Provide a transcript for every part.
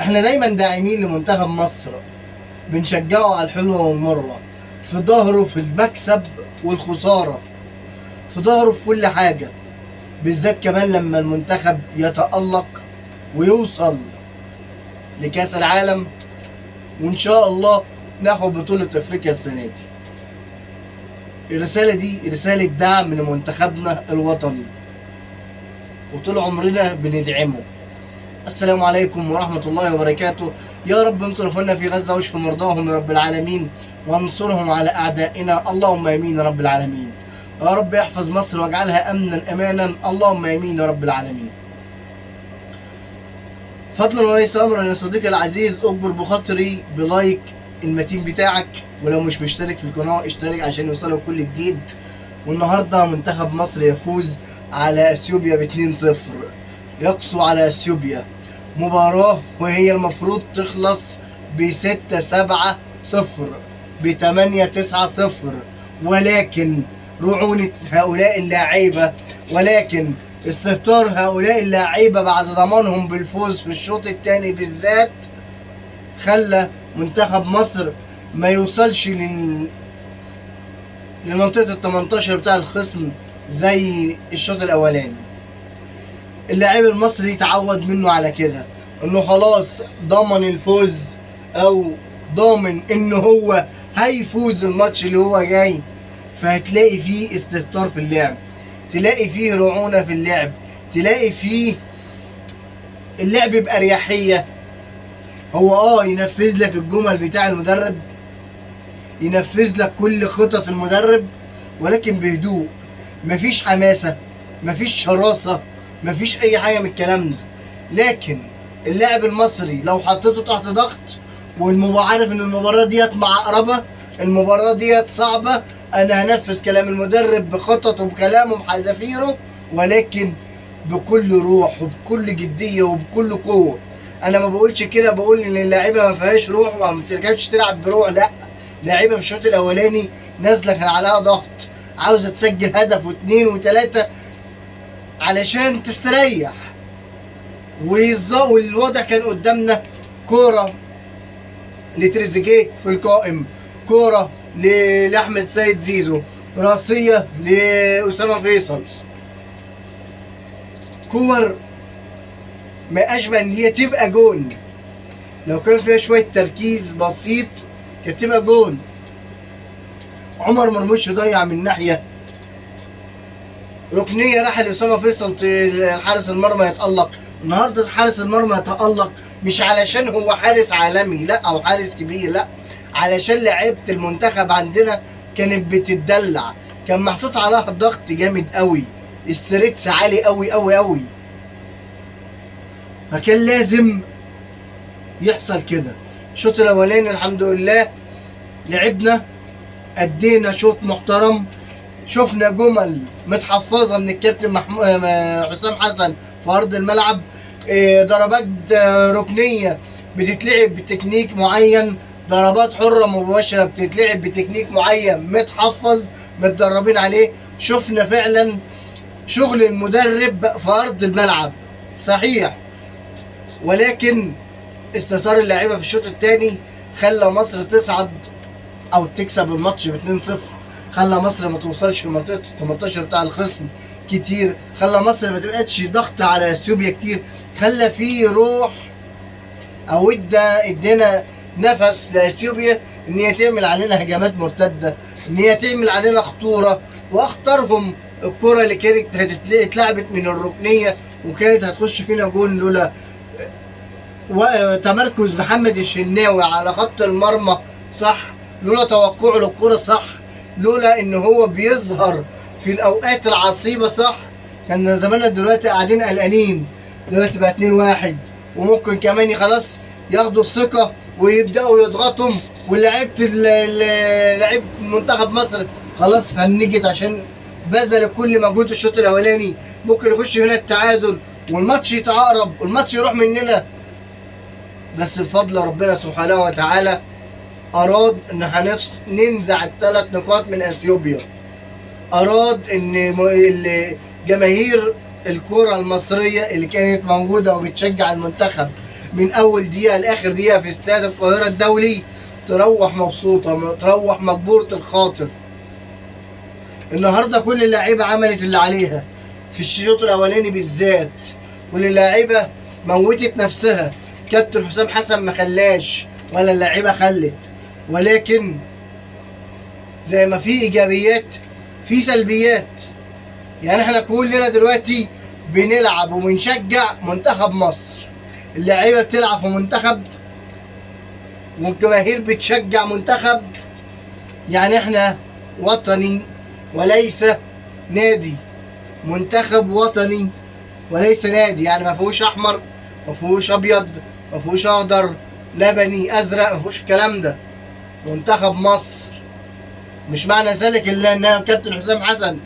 احنا دايما داعمين لمنتخب مصر، بنشجعه على الحلوة والمرة، في ظهره في المكسب والخسارة، في ظهره في كل حاجة، بالذات كمان لما المنتخب يتألق ويوصل لكأس العالم، وإن شاء الله ناخد بطولة أفريقيا السنة دي. الرسالة دي رسالة دعم لمنتخبنا الوطني، وطول عمرنا بندعمه. السلام عليكم ورحمة الله وبركاته. يا رب انصر اخواننا في غزة واشف مرضاهم يا رب العالمين، وانصرهم على أعدائنا، اللهم آمين يا رب العالمين. يا رب احفظ مصر واجعلها أمنا أمانا، اللهم آمين يا رب العالمين. فضلا وليس أمرا يا صديقي العزيز، أجبر بخاطري بلايك المتين بتاعك، ولو مش مشترك في القناة اشترك عشان يوصلك كل جديد. والنهارده منتخب مصر يفوز على اثيوبيا ب 2-0، يقسو على اثيوبيا، مباراة وهي المفروض تخلص ب 6-7-0 ب 8-9-0، ولكن رعونة هؤلاء اللاعيبة، ولكن استهتار هؤلاء اللاعيبة بعد ضمانهم بالفوز في الشوط الثاني بالذات خلى منتخب مصر ما يوصلش لمنطقة ال 18 بتاع الخصم زي الشوط الأولاني. اللاعب المصري تعود منه على كده، انه خلاص ضمن الفوز او ضامن انه هو هيفوز الماتش اللي هو جاي، فهتلاقي فيه استهتار في اللعب، تلاقي فيه رعونة في اللعب، تلاقي فيه اللعب بأريحية. هو ينفذ لك الجمل بتاع المدرب، ينفذ لك كل خطط المدرب، ولكن بهدوء، مفيش حماسة، مفيش شراسة، مفيش اي حاجة من الكلام ده. لكن اللاعب المصري لو حطيته تحت ضغط، عارف ان المباراة ديت معقربة، المباراة ديت صعبة، انا هنفذ كلام المدرب بخططه بكلامه بحذافيره، ولكن بكل روح وبكل جدية وبكل قوة. انا ما بقولش كده بقول ان اللعيبة ما فيهاش روح وما بترجعش تلعب بروح، لا، لعيبة في الشوط الاولاني نازلة كان عليها ضغط، عاوزة تسجل هدف واثنين وثلاثة علشان تستريح. والوضع كان قدامنا كورة لتريزيجيه في القائم، كورة لأحمد سيد زيزو، راسية لأسامة فيصل، كور ما أشبه إن هي تبقى جون، لو كان فيها شوية تركيز بسيط كانت تبقى جون. عمر مرموش ضيع من ناحية، ركنيه راح لأسامة فيصل، حارس المرمى يتألق. النهارده حارس المرمى يتألق مش علشان هو حارس عالمي لا او حارس كبير، لا، علشان لعيبه المنتخب عندنا كانت بتتدلع، كان محطوط عليها ضغط جامد قوي، استريتس عالي قوي قوي قوي، فكان لازم يحصل كده. الشوط الاولاني الحمد لله لعبنا، ادينا شوط محترم، شفنا جمل متحفظه من الكابتن حسام حسن في ارض الملعب، ضربات ركنيه بتتلعب بتكنيك معين، ضربات حره مباشره بتتلعب بتكنيك معين متحفظ متدربين عليه. شفنا فعلا شغل المدرب في ارض الملعب صحيح، ولكن استهتار اللعيبه في الشوط الثاني خلى مصر تصعد او تكسب الماتش ب 2-0، خلى مصر ما توصلش لمنطقه 18 بتاع الخصم كتير، خلى مصر ما تبقاش ضغط على اثيوبيا كتير، خلى فيه روح او ادينا نفس لاثيوبيا ان هي تعمل علينا هجمات مرتده، ان هي تعمل علينا خطوره. واخطرهم الكره اللي كانت اتلعبت من الركنيه وكانت هتخش فينا جون لولا تمركز محمد الشناوي على خط المرمى صح، لولا توقعه للكره صح، لولا ان هو بيظهر في الاوقات العصيبه صح، كان زماننا دلوقتي قاعدين قلقانين. دلوقتي بقى 2-1 وممكن كمان خلاص ياخدوا الثقه ويبداوا يضغطوا، لعيبه منتخب مصر خلاص هنجت عشان بذل كل مجهود الشوط الاولاني، ممكن يخش هنا التعادل والماتش يتعقرب والماتش يروح مننا. بس بفضل ربنا سبحانه وتعالى اراد ان ننزع ال3 نقاط من اثيوبيا، اراد ان جماهير الكرة المصرية اللي كانت موجودة وبتشجع المنتخب من اول دقيقه لاخر دقيقه في استاد القاهره الدولي تروح مبسوطه، تروح مجبوره الخاطر. النهارده كل اللاعيبه عملت اللي عليها في الشوط الاولاني بالذات، كل اللاعيبه موتت نفسها. كابتن حسام حسن ما خلاش ولا اللاعيبه خلت، ولكن زي ما في ايجابيات في سلبيات. يعني احنا كلنا دلوقتي بنلعب وبنشجع منتخب مصر، اللاعيبه بتلعب في منتخب والجماهير بتشجع منتخب. يعني احنا وطني وليس نادي، منتخب وطني وليس نادي. يعني ما فيهوش احمر، ما فيهوش ابيض، ما فيهوش اخضر لبني ازرق، ما فيهوش الكلام ده. منتخب مصر. مش معنى ذلك الا ان كابتن حسام حسن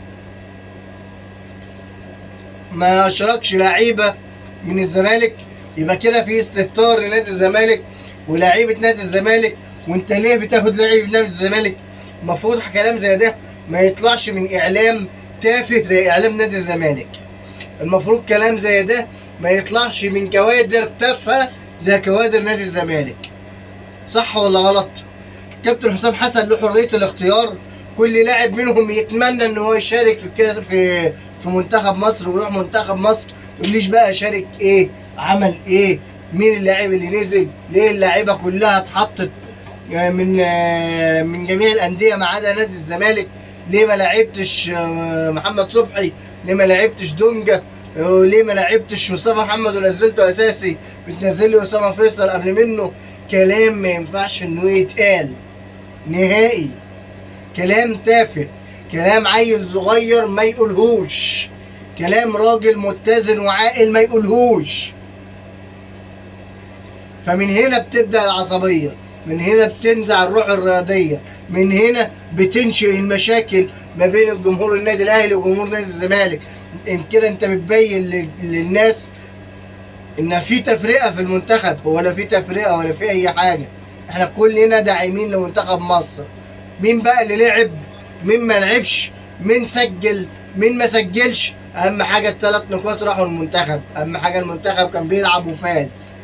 ما اشركش لعيبه من الزمالك يبقى كده في استهتار لنادي الزمالك ولاعيبه نادي الزمالك. وانت ليه بتاخد لعيبه نادي الزمالك؟ المفروض كلام زي ده ما يطلعش من اعلام تافه زي اعلام نادي الزمالك. المفروض كلام زي ده ما يطلعش من كوادر تافهه زي كوادر نادي الزمالك. صح ولا غلط؟ كابتن حسام حسن له حريه الاختيار، كل لاعب منهم يتمنى ان هو يشارك في الكاس في منتخب مصر ويروح منتخب مصر. ميقوليش بقى شارك ايه، عمل ايه، مين اللاعب اللي نزل، ليه اللاعيبه كلها اتحطت من جميع الانديه ما عدا نادي الزمالك، ليه ما لعبتش محمد صبحي، ليه ما لعبتش دونجا، ليه ما لعبتش مصطفى محمد ونزلته اساسي، بتنزل لي اسامه فيصل قبل منه. كلام ما ينفعش انه يتقال نهائي، كلام تافه، كلام عيل صغير ما يقولهوش، كلام راجل متزن وعاقل ما يقولهوش. فمن هنا بتبدأ العصبية، من هنا بتنزع الروح الرياضية، من هنا بتنشئ المشاكل ما بين الجمهور النادي الاهلي وجمهور نادي الزمالك. ان كده انت بتبين للناس ان في تفرقة في المنتخب، ولا في تفرقة ولا في اي حاجة. احنا كلنا داعمين لمنتخب مصر. مين بقى اللي لعب، مين ما لعبش، مين سجل، مين ما سجلش، اهم حاجة ال3 نقاط راحوا المنتخب. اهم حاجة المنتخب كان بيلعب وفاز.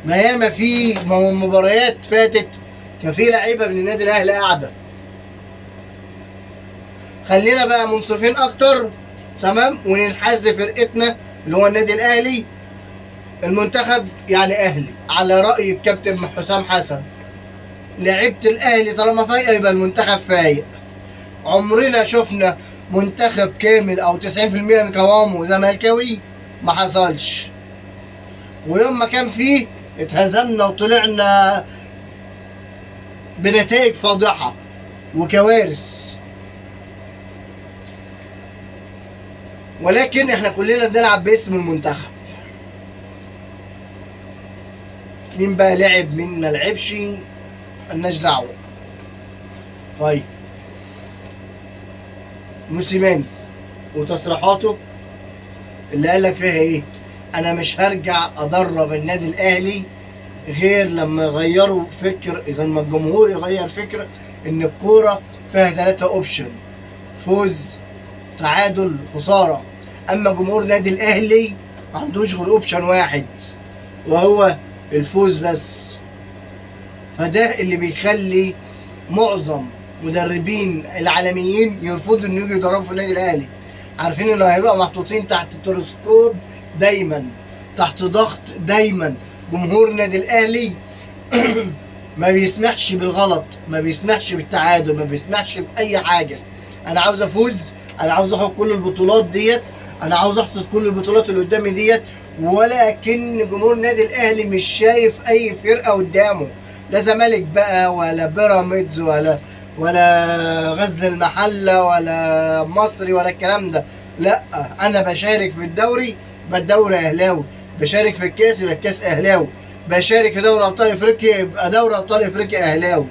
ما ياما في مباريات فاتت كان في لعيبه من النادي الاهلي قاعده. خلينا بقى منصفين اكتر، تمام، وننحاز لفرقتنا اللي هو النادي الاهلي. المنتخب يعني اهلي على راي الكابتن حسام حسن. لعيبه الاهلي طالما فايقه يبقى المنتخب فايق. عمرنا شفنا منتخب كامل او 90% من قوامه زملكاوي، ما حصلش. ويوم ما كان فيه اتهزمنا وطلعنا بنتائج فاضحة وكوارث. ولكن احنا كلنا بنلعب باسم المنتخب. مين بقى لعب مين ما لعبش ملناش دعوة. طيب موسيماني وتصريحاته اللي قالك فيها ايه؟ انا مش هرجع ادرب النادي الاهلي غير لما يغيروا فكر، لما الجمهور يغير فكره ان الكوره فيها 3 اوبشن: فوز، تعادل، خساره. اما جمهور نادي الاهلي ما عندوش غير اوبشن واحد وهو الفوز بس. فده اللي بيخلي معظم مدربين العالميين يرفضوا انه يجوا يدربوا في النادي الاهلي، عارفين انه هيبقى محطوطين تحت التلسكوب دايما، تحت ضغط دايما. جمهور النادي الاهلي ما بيسمحش بالغلط، ما بيسمحش بالتعادل، ما بيسمحش باي حاجه. انا عاوز افوز، انا عاوز اخد كل البطولات ديت، انا عاوز احصد كل البطولات اللي قدامي ديت. ولكن جمهور النادي الاهلي مش شايف اي فرقه قدامه، لا زمالك بقى ولا بيراميدز ولا غزل المحله ولا مصري ولا الكلام ده. لا، انا بشارك في الدوري يبقى الدوري اهلاوي، بشارك في الكاس يبقى الكاس اهلاوي، بشارك في دوري ابطال افريقيا يبقى دوري ابطال افريقيا اهلاوي.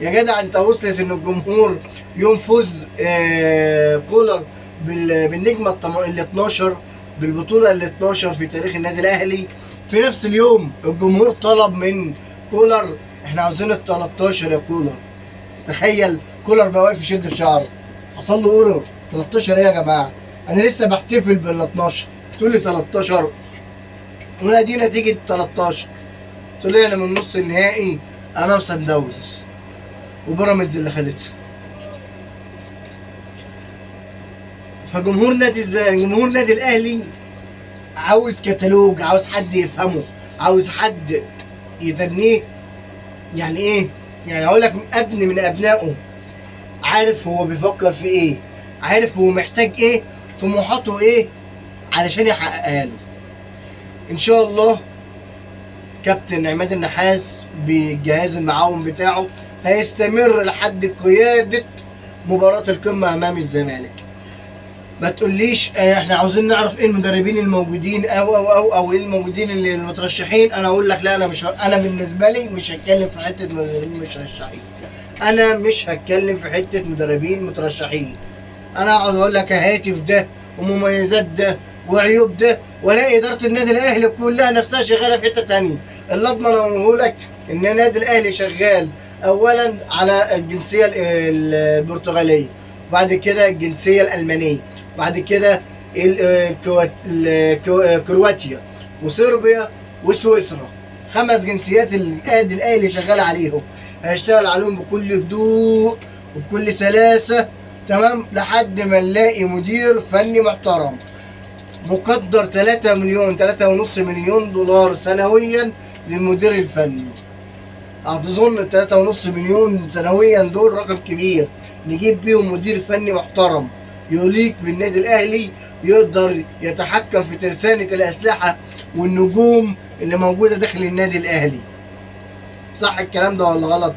يا جدع انت وصلت ان الجمهور يوم فوز كولر بالنجمه ال 12 بالبطوله ال 12 في تاريخ النادي الاهلي، في نفس اليوم الجمهور طلب من كولر احنا عاوزين ال 13 يا كولر. تخيل كولر بقى واقف يشد في شعره، حصل له اورور. 13 ايه يا جماعه؟ انا لسه بحتفل بال 12 تقول لي 13؟ ودي نتيجة 13 طلعنا من نص النهائي امام سان داونز وبيراميدز اللي خدتها. فجمهور جمهور نادي الاهلي عاوز كتالوج، عاوز حد يفهمه، عاوز حد يتنيه. يعني ايه؟ يعني اقول لك ابن من ابنائه عارف هو بيفكر في ايه، عارف هو محتاج ايه، طموحاته ايه علشان يحققها له. ان شاء الله كابتن عماد النحاس بالجهاز المعاون بتاعه هيستمر لحد قيادة مباراة القمة امام الزمالك. ما تقوليش احنا عاوزين نعرف ايه المدربين الموجودين او ايه الموجودين اللي المترشحين. انا اقول لك لا، انا بالنسبه لي مش هتكلم في حته مدربين مترشحين. انا مش هتكلم في حته مدربين مترشحين. انا اقعد اقول لك هاتف ده ومميزات ده وعيوب ده، والاقي اداره النادي الاهلي كلها نفسها شغاله في حته ثانيه. اللي اضمن اقوله لك ان النادي الاهلي شغال اولا على الجنسيه البرتغاليه، بعد كده الجنسيه الالمانيه، بعد كده كرواتيا وصربيا وسويسرا. 5 جنسيات النادي الاهلي شغال عليهم. هيشتغل عليهم بكل هدوء وبكل سلاسه، تمام، لحد ما نلاقي مدير فني محترم مقدر 3 مليون 3.5 مليون دولار سنويا للمدير الفني. اظن 3.5 مليون سنويا دول رقم كبير نجيب بيهم مدير فني محترم يليق بالنادي الاهلي، يقدر يتحكم في ترسانة الاسلحة والنجوم اللي موجودة داخل النادي الاهلي. صح الكلام ده ولا غلط؟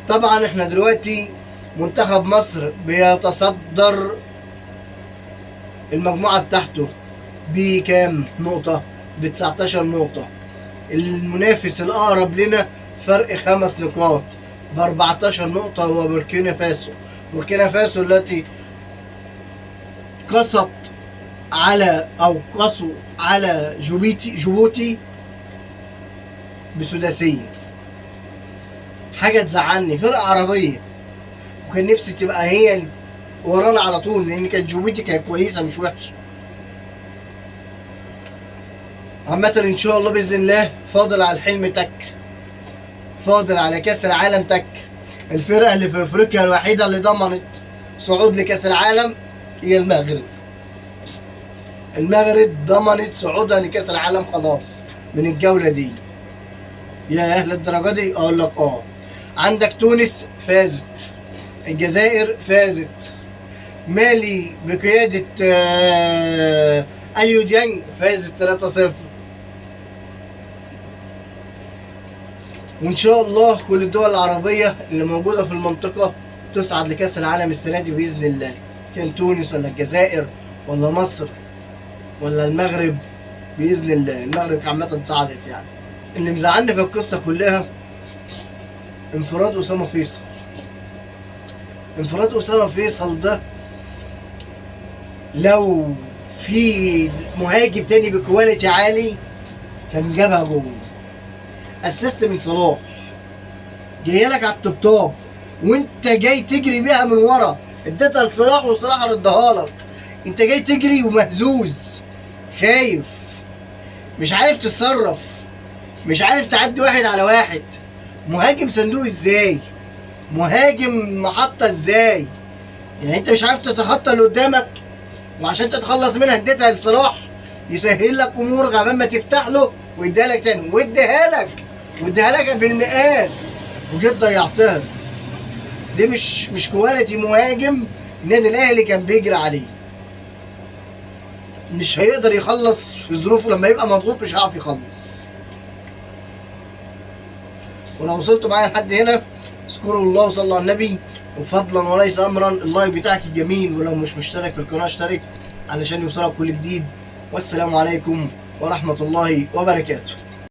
طبعا احنا دلوقتي منتخب مصر بيتصدر المجموعة بتاعته بكام نقطة؟ ب19 نقطة. المنافس الأقرب لنا فرق 5 نقاط ب14 نقطة هو بوركينا فاسو. بوركينا فاسو التي قصت على أو قصوا على جيبوتي بسداسية. حاجة تزعلني، فرقة عربية وكان نفسي تبقى هي ورانا على طول، لأن كانت جيبوتي كانت كويسة مش وحشة. عامة ان شاء الله باذن الله فاضل على الحلم تك، فاضل على كاس العالم تك. الفرقه اللي في افريقيا الوحيده اللي ضمنت صعود لكاس العالم هي المغرب. المغرب ضمنت صعودها لكاس العالم خلاص من الجوله دي. يا اهل الدرجه دي اقول لك عندك تونس فازت، الجزائر فازت، مالي بقياده اليو ديانج فازت 3-0. وان شاء الله كل الدول العربيه اللي موجوده في المنطقه تصعد لكاس العالم السنه دي باذن الله. كان تونس ولا الجزائر ولا مصر ولا المغرب باذن الله. المغرب عامه صعدت يعني. اللي مزعلني في القصه كلها انفراد اسامه فيصل. انفراد اسامه فيصل ده لو في مهاجم تاني بكواليتي عالي كان جابها جول. اسست من صلاح، جايه لك على الطبطاب وانت جاي تجري بيها من ورا، اديتها لصلاح وصلاح ردها لك. انت جاي تجري ومهزوز خايف، مش عارف تتصرف، مش عارف تعدي واحد على واحد. مهاجم صندوق ازاي؟ مهاجم محطة ازاي؟ يعني انت مش عارف تتخطى اللي قدامك وعشان تتخلص منها اديتها لصلاح يسهل لك امورك عبال ما تفتح له ويديها لك تاني، واديها لك بالمقاس وجيت ضيعتها. دي مش كواليتي مهاجم النادي الاهلي كان بيجري عليه. مش هيقدر يخلص في ظروفه لما يبقى مضغوط، مش هيعرف يخلص. ولو وصلتوا معايا لحد هنا اذكروا الله وصلوا على النبي، وفضلا وليس امرا اللايك بتاعك جميل، ولو مش مشترك في القناه اشترك علشان يوصلك كل جديد. والسلام عليكم ورحمه الله وبركاته.